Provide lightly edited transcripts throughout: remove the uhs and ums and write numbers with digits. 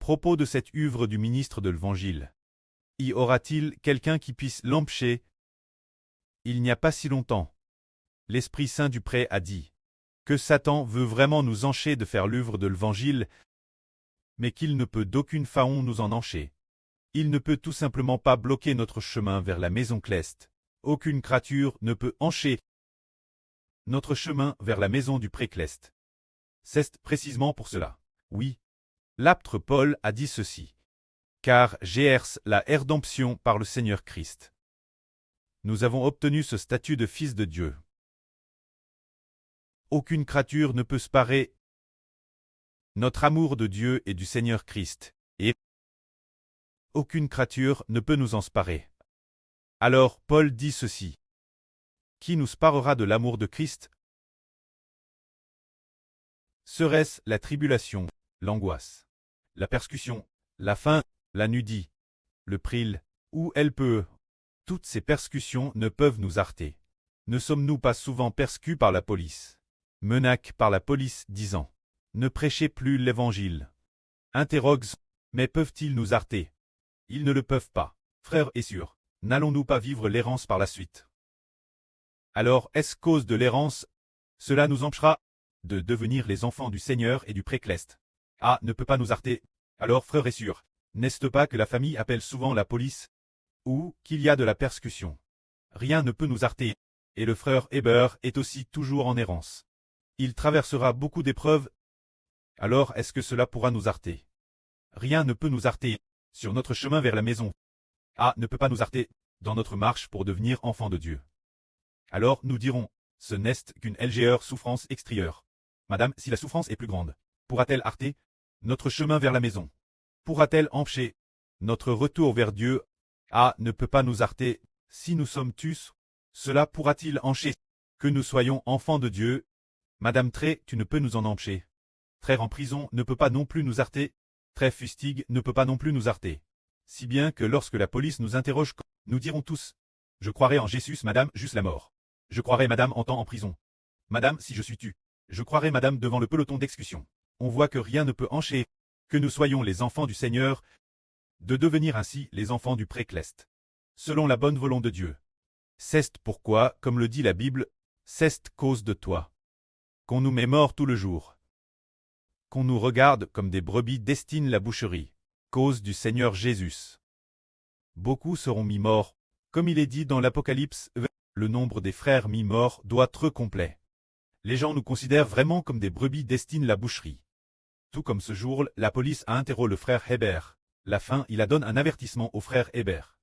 Propos de cette œuvre du ministre de l'Évangile. Y aura-t-il quelqu'un qui puisse l'empêcher? Il n'y a pas si longtemps, l'Esprit Saint du Pré a dit que Satan veut vraiment nous empêcher de faire l'œuvre de l'Évangile, mais qu'il ne peut d'aucune façon nous en empêcher. Il ne peut tout simplement pas bloquer notre chemin vers la maison céleste. Aucune créature ne peut empêcher notre chemin vers la maison du Pré céleste. C'est précisément pour cela. Oui. L'apôtre Paul a dit ceci. Car j'ai la rédemption par le Seigneur Christ. Nous avons obtenu ce statut de fils de Dieu. Aucune créature ne peut séparer notre amour de Dieu et du Seigneur Christ, et aucune créature ne peut nous en séparer. Alors Paul dit ceci. Qui nous séparera de l'amour de Christ? Serait-ce la tribulation, l'angoisse, la persécution, la faim, la nudité, le péril, ou elle peut? Toutes ces persécutions ne peuvent nous arrêter. Ne sommes-nous pas souvent persécutés par la police, menacés par la police disant « Ne prêchez plus l'Évangile ». Interrogue, mais peuvent-ils nous arrêter? Ils ne le peuvent pas. Frères et sœurs, n'allons-nous pas vivre l'errance par la suite? Alors, est-ce cause de l'errance? Cela nous empêchera de devenir les enfants du Seigneur et du Pré céleste. Ah, ne peut pas nous arrêter. Alors, frères et sœurs, n'est-ce pas que la famille appelle souvent la police? Ou qu'il y a de la persécution? Rien ne peut nous arrêter. Et le frère Héber est aussi toujours en errance. Il traversera beaucoup d'épreuves. Alors, est-ce que cela pourra nous arrêter? Rien ne peut nous arrêter sur notre chemin vers la maison. Ah, ne peut pas nous arrêter dans notre marche pour devenir enfants de Dieu. Alors, nous dirons, ce n'est qu'une légère souffrance extérieure. Madame, si la souffrance est plus grande, pourra-t-elle arrêter notre chemin vers la maison? Pourra-t-elle empêcher notre retour vers Dieu? Ah, ne peut pas nous arrêter. Si nous sommes tous, cela pourra-t-il empêcher que nous soyons enfants de Dieu? Madame Trey, tu ne peux nous en empêcher. Trey en prison ne peut pas non plus nous arrêter. Trey fustige ne peut pas non plus nous arrêter. Si bien que lorsque la police nous interroge, nous dirons tous, je croirai en Jésus, madame, juste la mort. Je croirai madame en temps en prison. Madame, si je suis tu. Je croirai madame devant le peloton d'exécution. On voit que rien ne peut empêcher que nous soyons les enfants du Seigneur, de devenir ainsi les enfants du Pré céleste, selon la bonne volonté de Dieu. C'est pourquoi, comme le dit la Bible, c'est cause de toi qu'on nous met morts tout le jour, qu'on nous regarde comme des brebis destinées la boucherie, cause du Seigneur Jésus. Beaucoup seront mis morts, comme il est dit dans l'Apocalypse, le nombre des frères mis morts doit être complet. Les gens nous considèrent vraiment comme des brebis destinées la boucherie. Tout comme ce jour, la police a interrogé le frère Héber. La fin, il a donné un avertissement au frère Héber.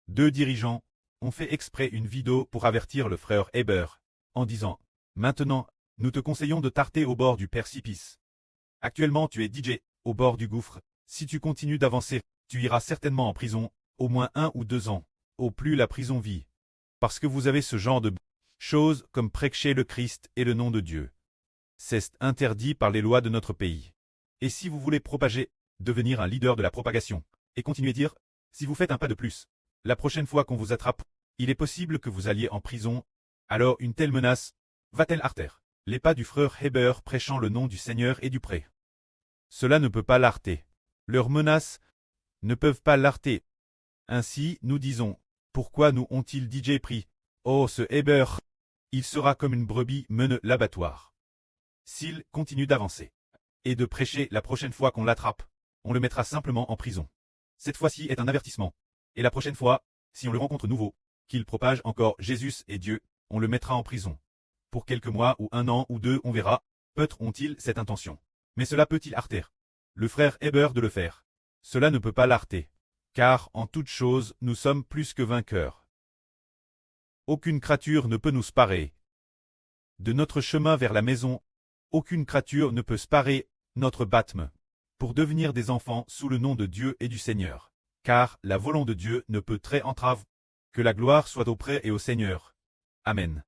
Deux dirigeants ont fait exprès une vidéo pour avertir le frère Héber, en disant « Maintenant, nous te conseillons de t'arrêter au bord du précipice. Actuellement tu es DJ, au bord du gouffre. Si tu continues d'avancer, tu iras certainement en prison, au moins 1 ou 2 ans, au plus la prison vit. Parce que vous avez ce genre de choses comme prêcher le Christ et le nom de Dieu. C'est interdit par les lois de notre pays. Et si vous voulez propager, devenir un leader de la propagation, et continuer à dire, si vous faites un pas de plus, la prochaine fois qu'on vous attrape, il est possible que vous alliez en prison, alors une telle menace va-t-elle arrêter les pas du frère Héber prêchant le nom du Seigneur et du Pré? Cela ne peut pas l'arrêter. Leurs menaces ne peuvent pas l'arrêter. Ainsi, nous disons, pourquoi nous ont-ils DJ pris? Oh, ce Héber, il sera comme une brebis mène l'abattoir. S'il continue d'avancer et de prêcher la prochaine fois qu'on l'attrape, on le mettra simplement en prison. Cette fois-ci est un avertissement. Et la prochaine fois, si on le rencontre nouveau, qu'il propage encore Jésus et Dieu, on le mettra en prison. Pour quelques mois ou 1 an ou 2, on verra, peut-être ont-ils cette intention. Mais cela peut-il arrêter le frère Héber de le faire? Cela ne peut pas l'arrêter. Car, en toute chose, nous sommes plus que vainqueurs. Aucune créature ne peut nous séparer de notre chemin vers la maison. Aucune créature ne peut séparer notre baptême pour devenir des enfants sous le nom de Dieu et du Seigneur. Car la volonté de Dieu ne peut très entrave que la gloire soit auprès et au Seigneur. Amen.